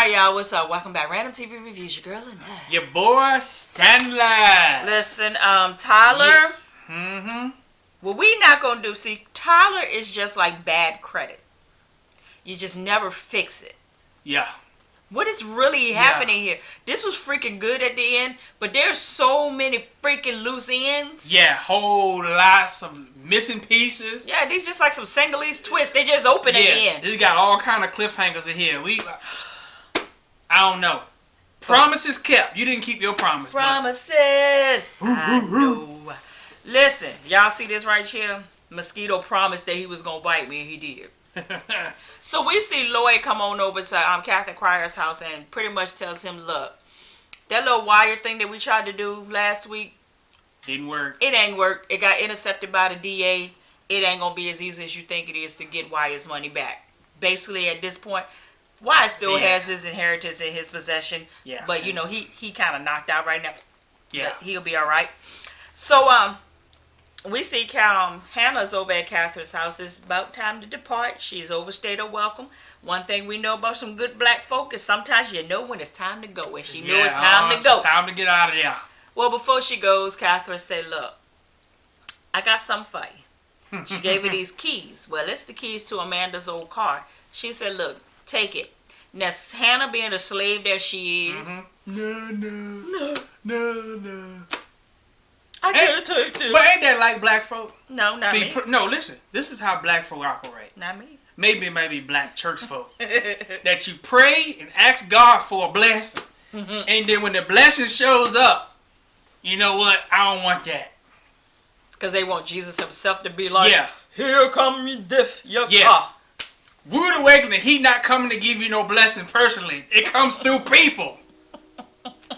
Alright, y'all, what's up? Welcome back. Random TV Reviews, your girl and Your boy Stanley. Listen, Tyler. Yeah. What we not gonna do, see, Tyler is just like bad credit. You just never fix it. Yeah. What is really happening here? This was freaking good at the end, but there's so many freaking loose ends. Yeah, whole lots of missing pieces. Yeah, these just like some Senegalese twists. They just open at the end. They got all kind of cliffhangers in here. I don't know. Promises kept. You didn't keep your promise. Promises. I know. Listen, y'all see this right here? Mosquito promised that he was gonna bite me, and he did. So we see Lloyd come on over to Catherine Cryer's house and pretty much tells him, look, that little wire thing that we tried to do last week didn't work. It ain't work. It got intercepted by the DA. It ain't gonna be as easy as you think it is to get Wyatt's money back. Basically, at this point, Wyatt still has his inheritance in his possession. Yeah. But you know, he kind of knocked out right now. Yeah. But he'll be all right. So we see Hannah's over at Catherine's house. It's about time to depart. She's overstayed her welcome. One thing we know about some good black folk is sometimes you know when it's time to go. And she knew it's time to go. It's time to get out of there. Well, before she goes, Catherine said, look, I got something for you. She gave her these keys. Well, it's the keys to Amanda's old car. She said, look, take it. Now, Hannah being a slave that she is. No. I can't take this. But ain't that like black folk? No, not me. No, listen. This is how black folk operate. Not me. Maybe black church folk. That you pray and ask God for a blessing. And then when the blessing shows up, you know what? I don't want that. Because they want Jesus himself to be like, yeah. Here come your car. Rude awakening, he not coming to give you no blessing personally. It comes through people.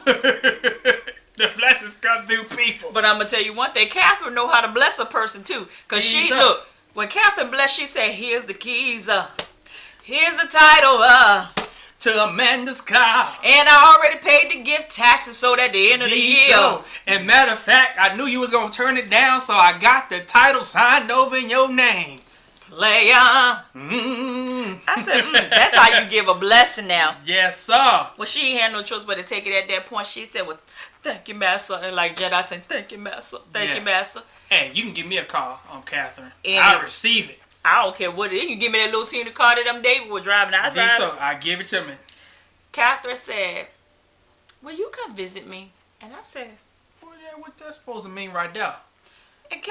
The blessings come through people. But I'm going to tell you one thing. Catherine know how to bless a person too. Because look, when Catherine blessed, she said, here's the keys. Here's the title. To Amanda's car. And I already paid the gift taxes so at the end of the year. And matter of fact, I knew you was going to turn it down, so I got the title signed over in your name. Player. I said, that's how you give a blessing now. Yes, sir. Well, she ain't had no choice but to take it at that point. She said, well, thank you, Master. And like Jedi said, thank you, Master. Thank you, Master. Hey, you can give me a call, Catherine. And I'll receive it. I don't care what it is. You can give me that little teeny car that David was driving. I drive. So I give it to me. Catherine said, will you come visit me? And I said, what that's supposed to mean right there? And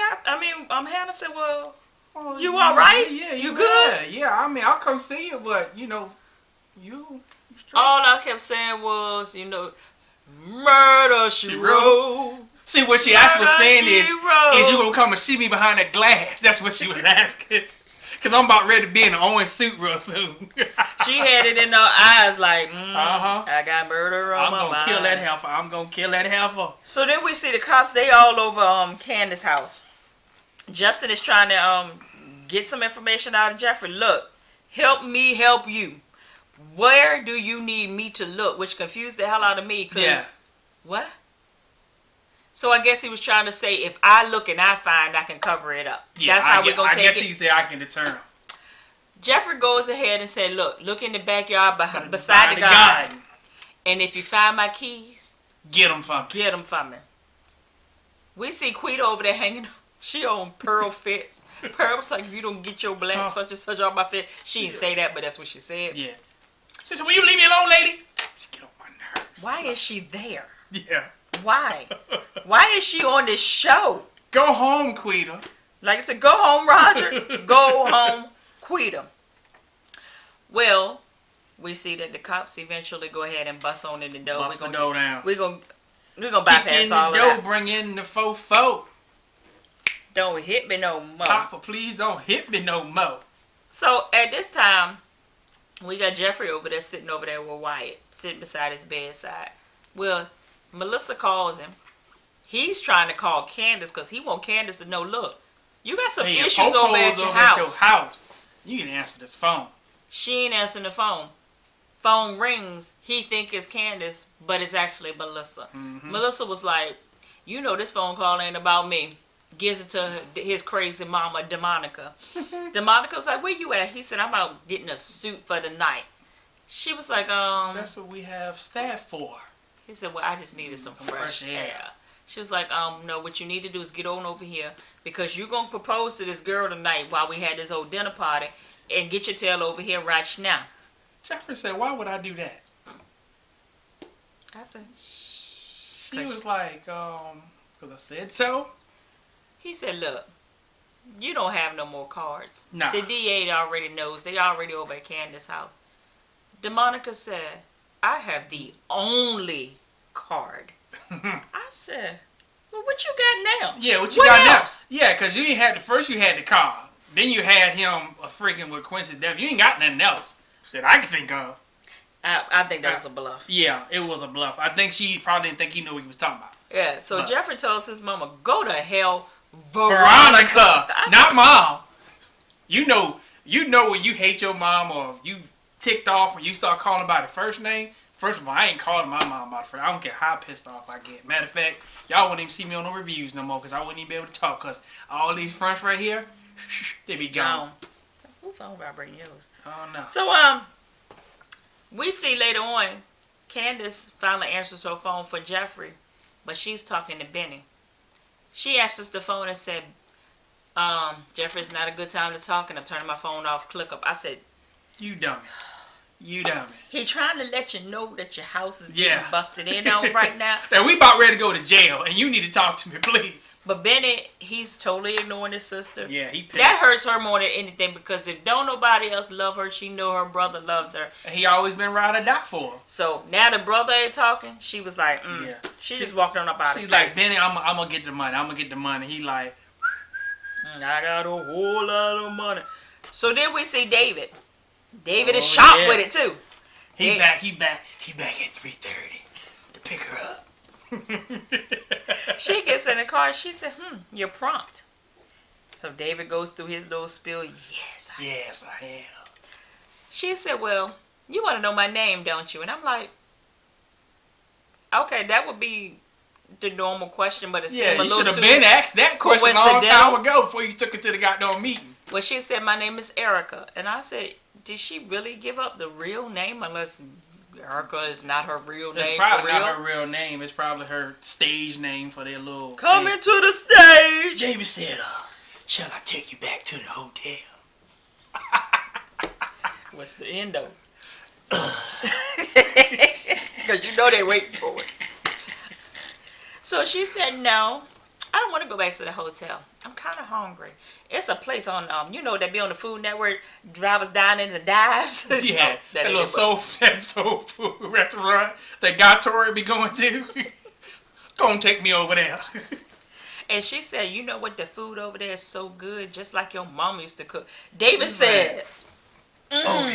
Hannah said, well, you all right? Yeah, you good? Yeah, I mean, I'll come see you, but, you know, you straight. All I kept saying was, you know, murder, she wrote. See, what she actually was saying is you going to come and see me behind that glass. That's what she was asking. Because I'm about ready to be in an orange suit real soon. She had it in her eyes like, I got murder on my mind. I'm going to kill that heifer. So then we see the cops, they all over Candace's house. Justin is trying to get some information out of Jeffrey. Look, help me help you. Where do you need me to look? Which confused the hell out of me. What? So I guess he was trying to say, if I look and I find, I can cover it up. Yeah, that's how we're going to take it. I guess he said I can determine. Jeffrey goes ahead and said, look in the backyard beside the garden. And if you find my keys, get them from me. Get them from me. We see Quita over there hanging. She on Pearl fits. Pearl was like, if you don't get your black such and such on my fit. She didn't say that, but that's what she said. Yeah. She said, will you leave me alone, lady? She get on my nerves. Why is she there? Yeah. Why? Why is she on this show? Go home, Quita. Like I said, go home, Roger. Go home, Quita. Well, we see that the cops eventually go ahead and bust on in the door. Bust the door down. We're gonna bypass all of that. Bring in the fofo. Don't hit me no more. Papa, please don't hit me no more. So at this time, we got Jeffrey over there sitting over there with Wyatt, sitting beside his bedside. Well, Melissa calls him. He's trying to call Candace because he want Candace to know, look, you got some issues over at your house. You can answer this phone. She ain't answering the phone. Phone rings. He think it's Candace, but it's actually Melissa. Mm-hmm. Melissa was like, you know this phone call ain't about me. Gives it to his crazy mama, DeMonica. DeMonica's like, where you at? He said, I'm out getting a suit for the night. She was like, That's what we have staff for. he said, well, I just needed some fresh air. She was like, no, what you need to do is get on over here because you're going to propose to this girl tonight while we had this whole dinner party and get your tail over here right now. Jeffrey said, why would I do that? I said, She was like, because I said so. he said, look, you don't have no more cards. Nah. The DA already knows. They already over at Candace's house. DeMonica said, I have the only card. I said, well, what you got now? Yeah, what you What got else? now? Yeah, because you had you had the car. Then you had him a freaking with Quincy Devil. You ain't got nothing else that I can think of. I think that was a bluff. Yeah, it was a bluff. I think she probably didn't think he knew what he was talking about. Yeah, so But Jeffrey told his mama, go to hell, Veronica, not mom. You know when you hate your mom or you ticked off when you start calling by the first name. First of all, I ain't calling my mom by the first. I don't care how pissed off I get. Matter of fact, y'all wouldn't even see me on no reviews no more because I wouldn't even be able to talk because all these fronts right here, they be gone. Who phone vibrating yours? Oh no. So we see later on, Candace finally answers her phone for Jeffrey, but she's talking to Benny. She answers the phone and said, Jeffrey, it's not a good time to talk and I'm turning my phone off. Click up. I said, You dummy. You dummy. he trying to let you know that your house is Yeah. getting busted in on right now. Now we about ready to go to jail and you need to talk to me, please. But Benny, he's totally ignoring his sister. Yeah, he pissed. That hurts her more than anything because if don't nobody else love her, she know her brother loves her. And he always been ride or die for her. So now the brother ain't talking. She was like, Yeah. She just walked on up out of She's his like, face. Benny, I'm gonna get the money. I'm gonna get the money. He like, I got a whole lot of money. So then we see David. David is Oh, shocked yeah. with it too. he Yeah. back at 3:30 to pick her up. She gets in the car and she said, you're prompt. So David goes through his little spiel. Yes, Yes, I am. She said, well, you want to know my name, don't you? And I'm like, okay, that would be the normal question, but it Yeah, seemed a you little should have too been asked that question a long coincidental. time ago before you took it to the goddamn meeting. Well, she said, my name is Erica. And I said, did she really give up the real name unless Erica is not her real name It's probably for real? not her real name. It's probably her stage name for their little... Come into the stage. David said, shall I take you back to the hotel? What's the end though? Because you know they waiting for it. So she said, no, I don't want to go back to the hotel. I'm kind of hungry. It's a place on, that be on the Food Network, Drivers Dinings and Dives. Yeah, No, that ain't little it, that soul food restaurant that Guy Tori be going to. Gonna take me over there. And she said, you know what, the food over there is so good, just like your mom used to cook. David said, Oh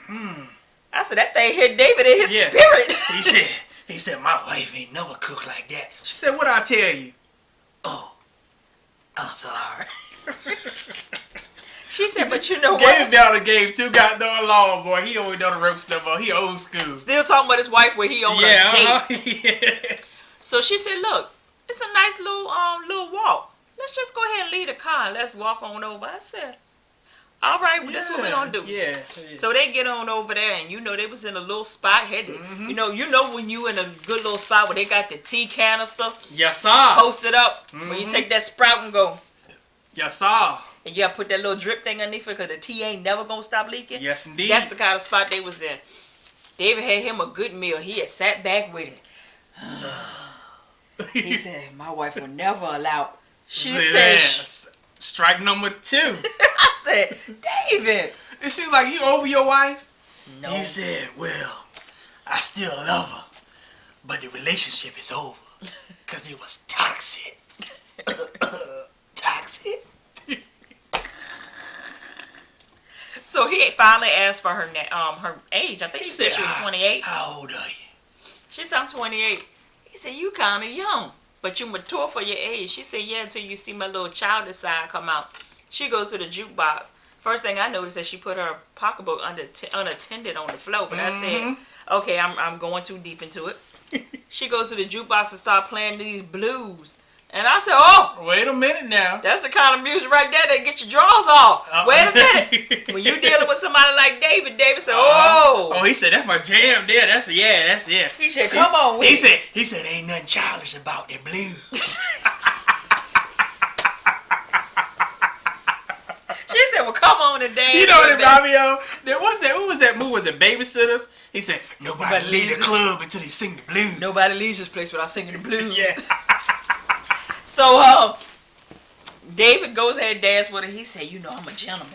yeah. I said, that thing hit David in his Yeah. spirit. He said, my wife ain't never cooked like that. She said, what I tell you? Oh, I'm sorry. She said, but you know Gabe what? down the game too goddamn long, boy. He always done the rope stuff, boy. He old school. Still talking about his wife when he on a date. Yeah. So she said, look, it's a nice little walk. Let's just go ahead and leave the car and let's walk on over. I said, all right, well, that's what we're going to do. Yeah. So they get on over there, and they was in a little spot. You know when you in a good little spot where they got the tea canister Yes, sir. posted up, when you take that sprout and go, Yes, sir. and you got to put that little drip thing underneath it because the tea ain't never going to stop leaking. Yes, indeed. That's the kind of spot they was in. David had him a good meal. He had sat back with it. He said, my wife would never allow. She said, strike number 2. I said, David. And she's like, you over your wife? No. He said, well, I still love her, but the relationship is over because it was toxic. Toxic. So he finally asked for her age. I think she said she was 28. How old are you? She said, I'm 28. He said, you kind of young, but you mature for your age. She said, yeah, until you see my little childish side come out. She goes to the jukebox. First thing I noticed is she put her pocketbook unattended on the floor. But I said, okay, I'm going too deep into it. She goes to the jukebox and start playing these blues. And I said, oh, Wait a minute now. that's the kind of music right there that get your drawers off. Wait a minute. When you dealing with somebody like David said, oh. Oh, he said, that's my jam there. That's yeah. He said, come on with it. it. He said, ain't nothing childish about that blues. She said, well, come on and dance. You know what it brought me on? What's that? Who was that movie? Was it Babysitters? He said, nobody leave the club until they sing the blues. Nobody leaves this place without singing the blues. Yeah. So, David goes ahead and dance with her. He said, you know, I'm a gentleman.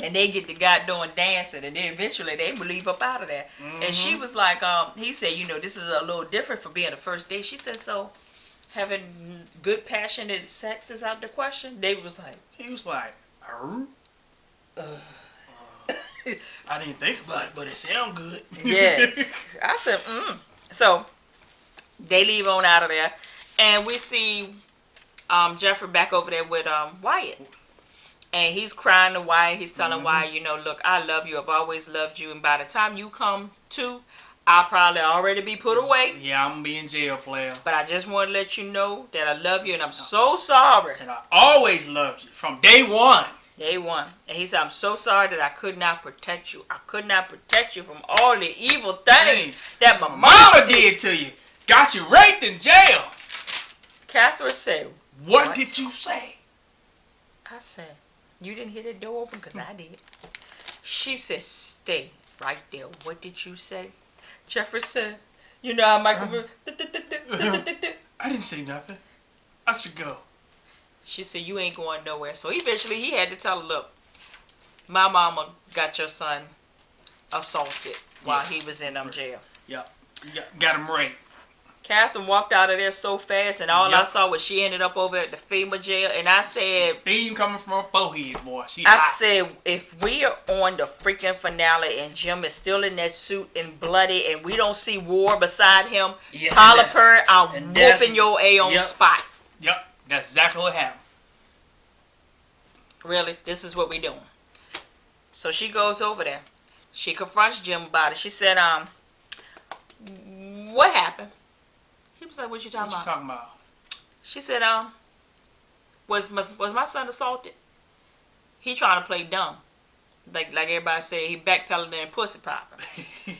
And they get the guy doing dancing, and then eventually they would leave up out of there. Mm-hmm. And she was like, he said, you know, this is a little different for being the first date. She said, so having good passionate sex is out the question? David was like, he was like, I didn't think about it, but it sounds good. Yeah. I said, So they leave on out of there, and we see Jeffrey back over there with Wyatt. And he's crying to Wyatt. He's telling Wyatt, you know, look, I love you. I've always loved you. And by the time you come to, I'll probably already be put away. Yeah, I'm going to be in jail, player. But I just want to let you know that I love you, and I'm so sorry. And I always loved you from day one. Day one. And he said, I'm so sorry that I could not protect you. I could not protect you from all the evil things that my mama did to you. Got you raped in jail. Catherine said, What did you say? I said, you didn't hear the door open? Because I did. She said, stay right there. What did you say? Jeffrey said, you know how Michael... I didn't say nothing. I should go. She said, you ain't going nowhere. So eventually he had to tell her, look, my mama got your son assaulted while he was in jail. Yep. Got him raped. Catherine walked out of there so fast, and all I saw was she ended up over at the FEMA jail. And I said, steam coming from her forehead, boy. I said, if we are on the freaking finale and Jim is still in that suit and bloody, and we don't see War beside him, Tyler Perry, I'm whooping your A on spot. Yep, that's exactly what happened. Really, this is what we doing. So she goes over there. She confronts Jim about it. She said, what happened? He was like, what you talking about? She said, was my son assaulted? He trying to play dumb. Like everybody said, he backpedaling and pussy popping.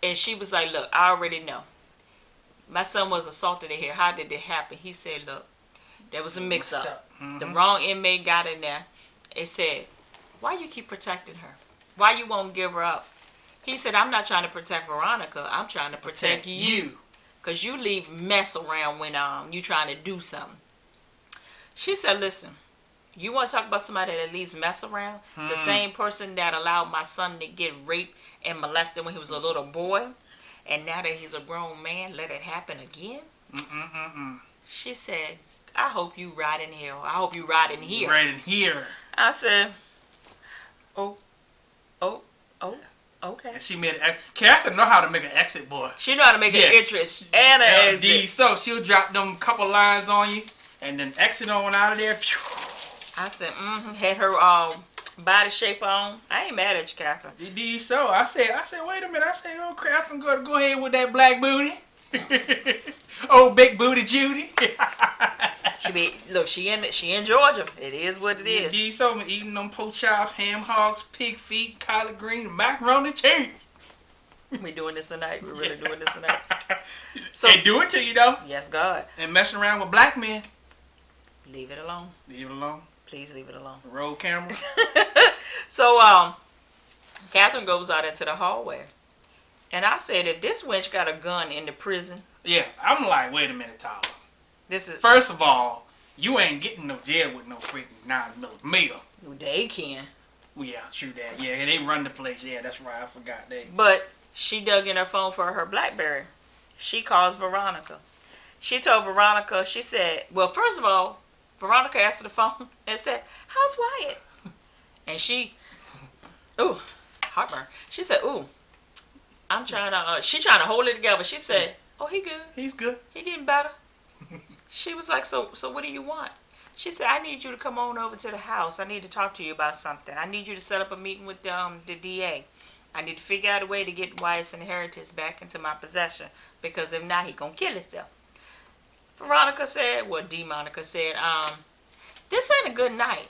And she was like, look, I already know. My son was assaulted in here. How did it happen? He said, look, there was a mix-up. The wrong inmate got in there. It said, why you keep protecting her? Why you won't give her up? He said, I'm not trying to protect Veronica. I'm trying to protect you. Because you leave mess around when you trying to do something. She said, listen, you want to talk about somebody that leaves mess around? The same person that allowed my son to get raped and molested when he was a little boy, and now that he's a grown man, let it happen again? She said, I hope you ride in hell. I hope you ride in here. Right in here. I said, oh. Okay. And she made an Catherine know how to make an exit, boy. She know how to make an entrance and an exit. So she'll drop them couple lines on you and then exit on out of there. I said, had her body shape on. I ain't mad at you, Catherine. So I said, wait a minute. I said, oh, Catherine, go ahead with that black booty. Oh, big booty Judy. She in Georgia. It is what it is. So I'm eating them pork chops, ham hocks, pig feet, collard green, macaroni cheese. We doing this tonight. We're really doing this tonight. So they do it to you though. Yes, God. And messing around with black men. Leave it alone. Leave it alone. Please leave it alone. Roll camera. So Catherine goes out into the hallway. And I said, if this wench got a gun in the prison. Yeah, I'm like, wait a minute, Tyler. This is first of all, you ain't getting no jail with no freaking 9mm. They can. Well, yeah, true that. Yeah, they run the place. Yeah, that's right. I forgot that. But she dug in her phone for her BlackBerry. She calls Veronica. She told Veronica, she said, well, first of all, Veronica answered the phone and said, how's Wyatt? And she, heartburn. She said, I'm trying to, she trying to hold it together. She said, oh, he good. He's good. He getting better. She was like, so what do you want? She said, I need you to come on over to the house. I need to talk to you about something. I need you to set up a meeting with the DA. I need to figure out a way to get Wyatt's inheritance back into my possession. Because if not, he gonna kill himself. Veronica said, well, D. Monica said, this ain't a good night.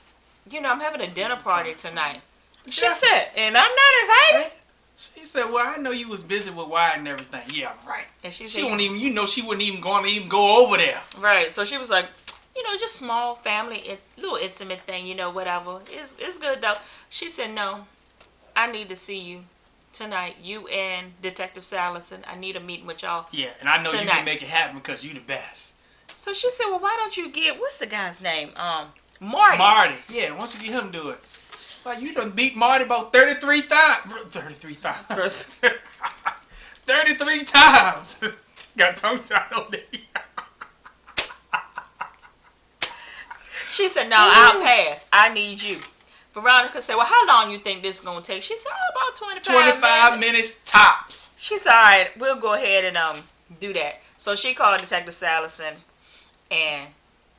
You know, I'm having a dinner party tonight. She said, and I'm not invited. She said, well, I know you was busy with Wyatt and everything. Yeah, right. And she She said, won't even, you know, she wouldn't even go over there. right. So she was like, you know, just small family, little intimate thing, you know, whatever. It's good though. She said, no, I need to see you tonight. You and Detective Salison. I need a meeting with y'all. Yeah, and I know you tonight. can make it happen because you the best. So she said, well, why don't you get, what's the guy's name? Marty. Marty. Yeah, why don't you get him to do it? It's like you done beat Marty about 33 times. 33 times. 33 times. Got tongue shot on there. She said, no, I'll pass. I need you. Veronica said, well, how long you think this is going to take? She said, oh, about 25 minutes tops. She said, all right, we'll go ahead and do that. So she called Detective Salison and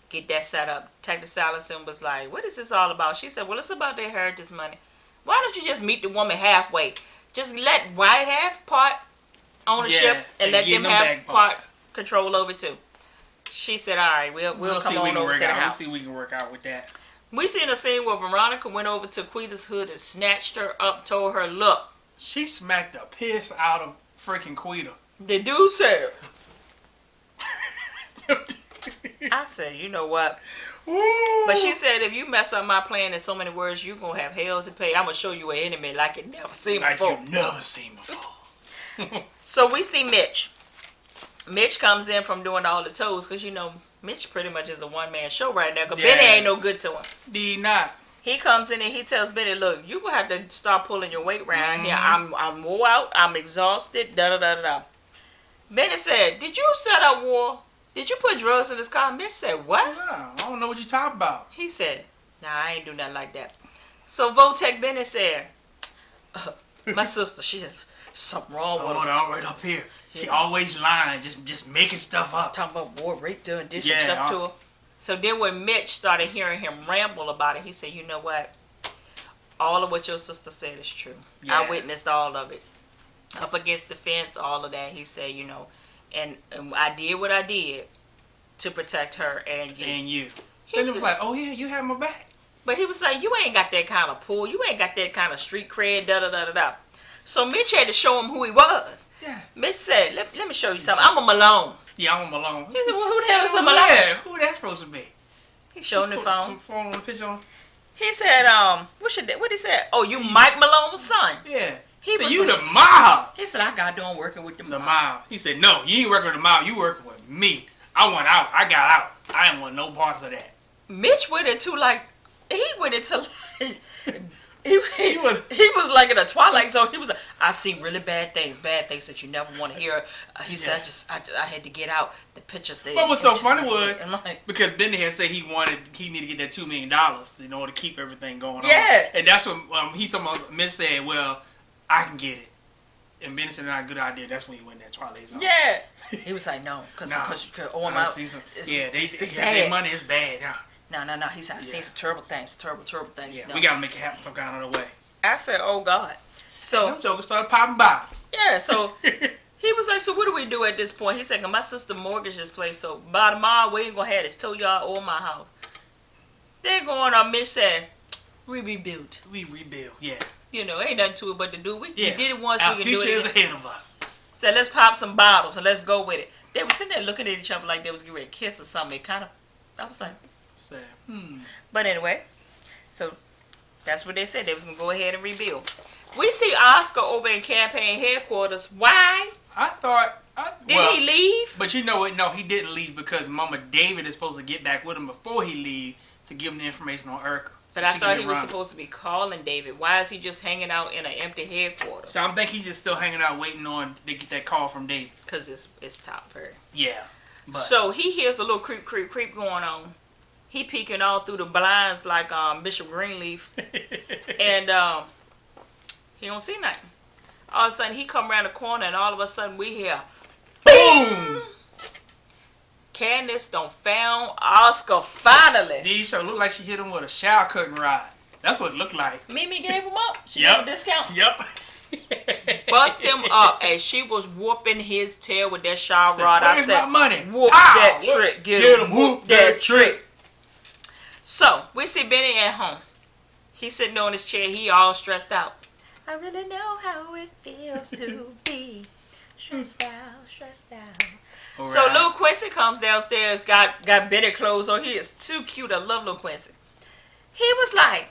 get that set up. Detective Salison was like, what is this all about? She said, well, it's about their heritage money. Why don't you just meet the woman halfway? Just let Wyatt have part ownership and let them have part control over it too. She said, all right, we'll come on over to the house. We'll see if we can work out with that. We seen a scene where Veronica went over to Quita's hood and snatched her up, told her, look. She smacked the piss out of freaking Quita. The dude said. I said, you know what? Woo. But she said, if you mess up my plan in so many words, you're going to have hell to pay. I'm going to show you an enemy like you never seen before. Like you never seen before. So we see Mitch. Mitch comes in from doing all the toes because, you know, Mitch pretty much is a one-man show right now because Benny ain't no good to him. D not. He comes in and he tells Benny, look, you're going to have to start pulling your weight around here. I'm wore out. I'm exhausted. Da-da-da-da-da. Benny said, did you set up war? Did you put drugs in this car? Mitch said, what? No, I don't know what you're talking about. He said, nah, I ain't do nothing like that. So Votech Benny said, my sister, she said, something wrong with her. Right up here. She always lying, just making stuff up. Talking about war, raped her and did some stuff to her. So then when Mitch started hearing him ramble about it, he said, you know what? All of what your sister said is true. Yeah. I witnessed all of it. Up against the fence, all of that. He said, you know, and I did what I did to protect her and you. And you. And it was like, oh yeah, you have my back. But he was like, you ain't got that kind of pull. You ain't got that kind of street cred, da-da-da-da-da. So Mitch had to show him who he was. Yeah. Mitch said, let me show you something. I'm a Malone. Yeah, I'm a Malone. He said, well, who the hell is a Malone? Yeah, who that supposed to be? He showed him the phone. Phone on the picture on. He said, what he said? Oh, you Mike Malone's son. Yeah. He said, you the mob. He said, I got done working with the mob. The mob. He said, no, you ain't working with the mob. You working with me. I went out. I got out. I didn't want no parts of that. Mitch went into like, he was like in a Twilight Zone. He was like, I see really bad things that you never want to hear. He said, I had to get out the pictures. What was so funny was, because Benny had said he needed to get that $2 million in order to keep everything going on. Yeah. And that's when Mitch said, well, I can get it. And Benny said, not a good idea. That's when he went in that Twilight Zone. Yeah. He was like, no, because you could owe him out. It's bad. Their money is bad. No. He said, I've seen some terrible things. Yeah, no. We got to make it happen some kind of way. I said, oh, God. So them jokers started popping bottles. Yeah, so he was like, so what do we do at this point? He said, my sister mortgaged this place, so by tomorrow, we ain't going to have this tow yard or my house. They're going on. Mitch said, we rebuild. Yeah. You know, ain't nothing to it but to do. We did it once, our we can do it again. Our future is ahead of us. Said, let's pop some bottles and let's go with it. They were sitting there looking at each other like they was getting ready to kiss or something. It kind of, I was like, sad. But anyway, so that's what they said. They was going to go ahead and rebuild. We see Oscar over in campaign headquarters. Why? Did he leave? But you know what? No, he didn't leave because Mama David is supposed to get back with him before he leave to give him the information on Erica. But I thought he was supposed to be calling David. Why is he just hanging out in an empty headquarters? So I think he's just still hanging out waiting on to get that call from David. Because it's top her. Yeah. But. So he hears a little creep going on. He peeking all through the blinds like Bishop Greenleaf. And he don't see nothing. All of a sudden he come around the corner and all of a sudden we hear boom! Candace done found Oscar finally. These show look like she hit him with a shower curtain rod. That's what it looked like. Mimi gave him up. She gave him a discount. Yep. Bust him up, and she was whooping his tail with that shower rod. Where's my money? Whoop Pow! that trick. Get him. Whoop that trick. So, we see Benny at home. He's sitting on his chair. He all stressed out. I really know how it feels to be stressed out, stressed out. All So, right. little Quincy comes downstairs, got Benny clothes on. He is too cute. I love little Quincy. He was like,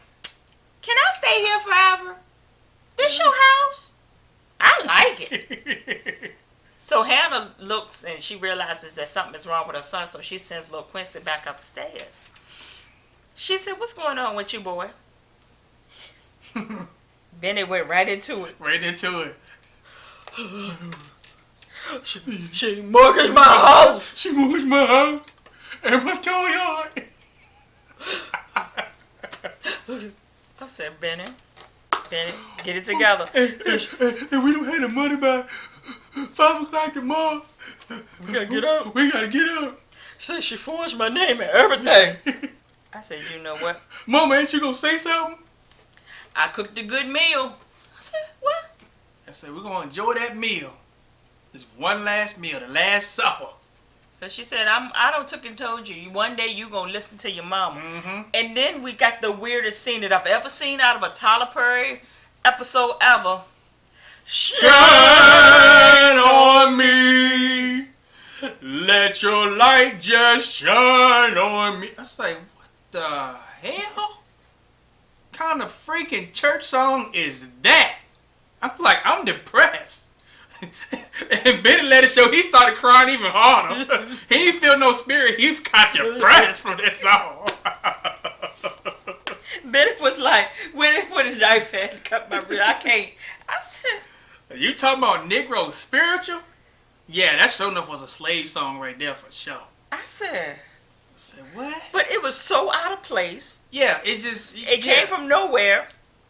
can I stay here forever? This your house? I like it. So Hannah looks and she realizes that something is wrong with her son, so she sends little Quincy back upstairs. She said, what's going on with you, boy? Benny went right into it. Right into it. She mortgaged my house. She moved my house and my toy yard. I said, Benny, get it together. And we don't have the money by 5 o'clock tomorrow. We gotta get out. We gotta get out. She said she forged my name and everything. I said, you know what? Mama, ain't you gonna say something? I cooked a good meal. I said, what? I said, we're gonna enjoy that meal. This one last meal, the last supper. Cause she said, I don't took and told you. One day you gonna listen to your mama. Mm-hmm. And then we got the weirdest scene that I've ever seen out of a Tyler Perry episode ever. Shine on me. Let your light just shine on me. I was like, what the hell? Kind of freaking church song is that? I'm like, I'm depressed. And Benny let it show. He started crying even harder. He didn't feel no spirit. He got depressed from that song. Benny was like, when a knife had cut my wrist, I can't. I said, You talking about Negro spiritual? Yeah, that sure enough was a slave song right there for sure. I said, What? but it was so out of place. Yeah, it just... It came from nowhere.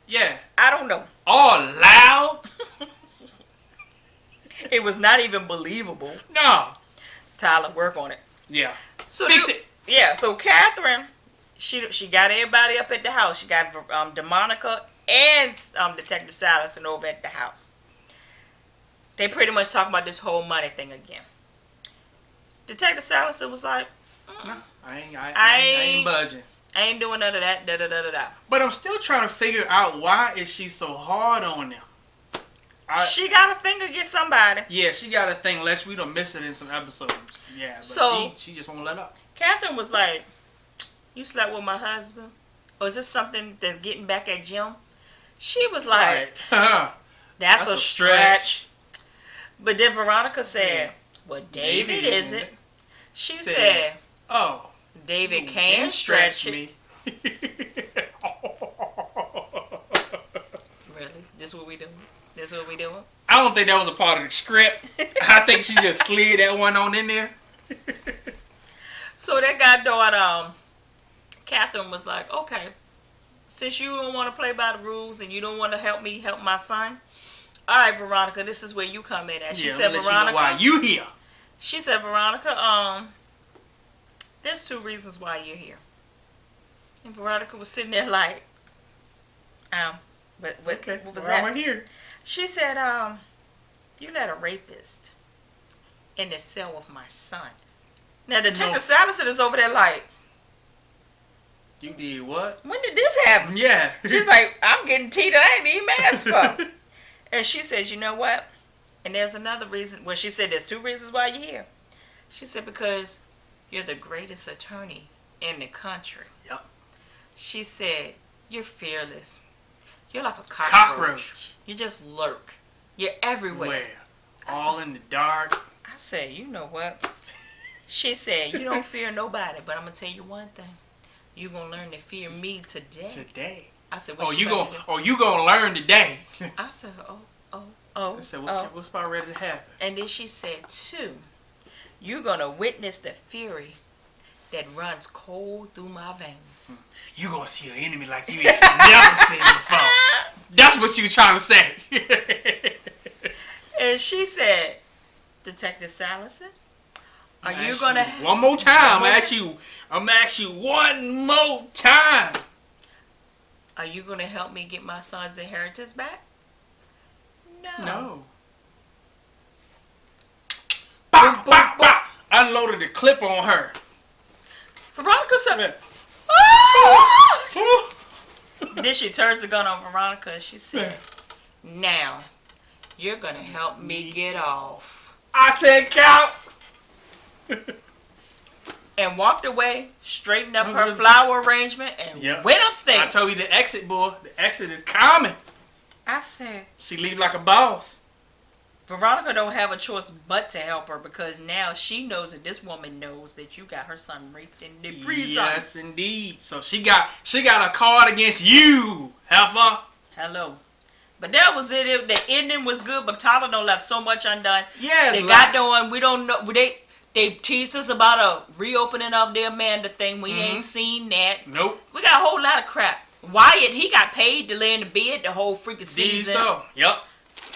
Yeah. I don't know. All loud? It was not even believable. No. Tyler, work on it. Yeah. So Fix it. Yeah, so Catherine, she got everybody up at the house. She got DeMonica and Detective Salison over at the house. They pretty much talking about this whole money thing again. Detective Salison was like, No, I ain't budging. I ain't doing none of that. Da da da da da. But I'm still trying to figure out why is she so hard on them. She got a thing against somebody. Yeah, she got a thing. Unless we don't miss it in some episodes. Yeah, but So- she just won't let up. Catherine was like, you slept with my husband? Or is this something that's getting back at Jim? She was like, that's a stretch. But then Veronica said, well, David isn't. She said, oh, David can stretch it. Really? This what we doing? This what we doing? I don't think that was a part of the script. I think she just slid that one on in there. So that goddaughter, Catherine was like, okay, since you don't want to play by the rules and you don't want to help me help my son, all right, Veronica, this is where you come in at. She said, let Veronica, you know why you here. She said, Veronica, there's 2 reasons why you're here. And Veronica was sitting there like, what was Why am I that? here? She said, you let a rapist in the cell with my son. Now, Detective Salison is over there like, You did what? when did this happen? Yeah. She's like, I'm getting tea that I ain't even asked for. And she says, you know what? And there's another reason. Well, she said there's 2 reasons why you're here. She said, because you're the greatest attorney in the country. Yep. She said, you're fearless. You're like a Cockroach. You just lurk. You're everywhere. Where? All in the dark. I said, you know what? She said, you don't fear nobody, but I'm going to tell you one thing. You're going to learn to fear me today. Today. I said, You gonna learn today. I said, oh. I said, what's about ready to happen? And then she said, 2, you're going to witness the fury that runs cold through my veins. You gonna see an enemy like you ain't never seen before. That's what you trying to say. And she said, Detective Salison, are you going to... One more time. I'm ask you one more time. Are you going to help me get my son's inheritance back? No. No. Bah, bah, bah. Unloaded the clip on her. Veronica said, Yeah. "Oh!" Then she turns the gun on Veronica and she said, "Now, you're going to help me get off." I said, count. And walked away, straightened up her flower arrangement, and Yep. went upstairs. I told you the exit, boy. The exit is coming. I said, She leave like a boss. Veronica don't have a choice but to help her because now she knows that this woman knows that you got her son raped in the prison. Yes, indeed. So she got a card against you, heifer. Hello. But that was it. The ending was good, but Tyler don't left so much undone. Yes, They got doing. We don't know. They teased us about a reopening of the Amanda thing. We ain't seen that. Nope. We got a whole lot of crap. Wyatt, he got paid to lay in the bed the whole freaking season. So, yep.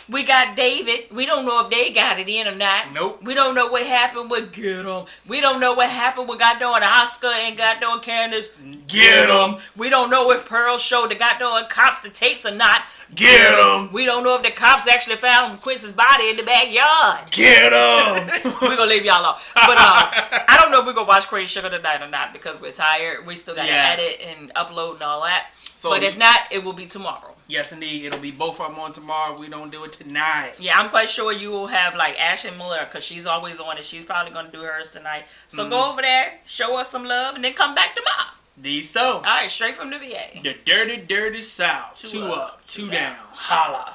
We got David. We don't know if they got it in or not. Nope. We don't know what happened with Get 'em. We don't know what happened with goddamn Oscar and goddamn Candace. Get 'em. We don't know if Pearl showed the goddamn cops the tapes or not. Get 'em. We don't know if the cops actually found Quincy's body in the backyard. Get 'em. We're going to leave y'all alone. But I don't know if we're going to watch Crazy Sugar tonight or not because we're tired. We still got to edit and upload and all that. So, but if not, it will be tomorrow. Yes, indeed. It'll be both of them on tomorrow. We don't do it tonight. Yeah, I'm quite sure you will have like Ashley Miller because she's always on it. She's probably going to do hers tonight. So go over there, show us some love, and then come back tomorrow. These so. All right, straight from the VA. The dirty, dirty South. Two up, two down. Holla.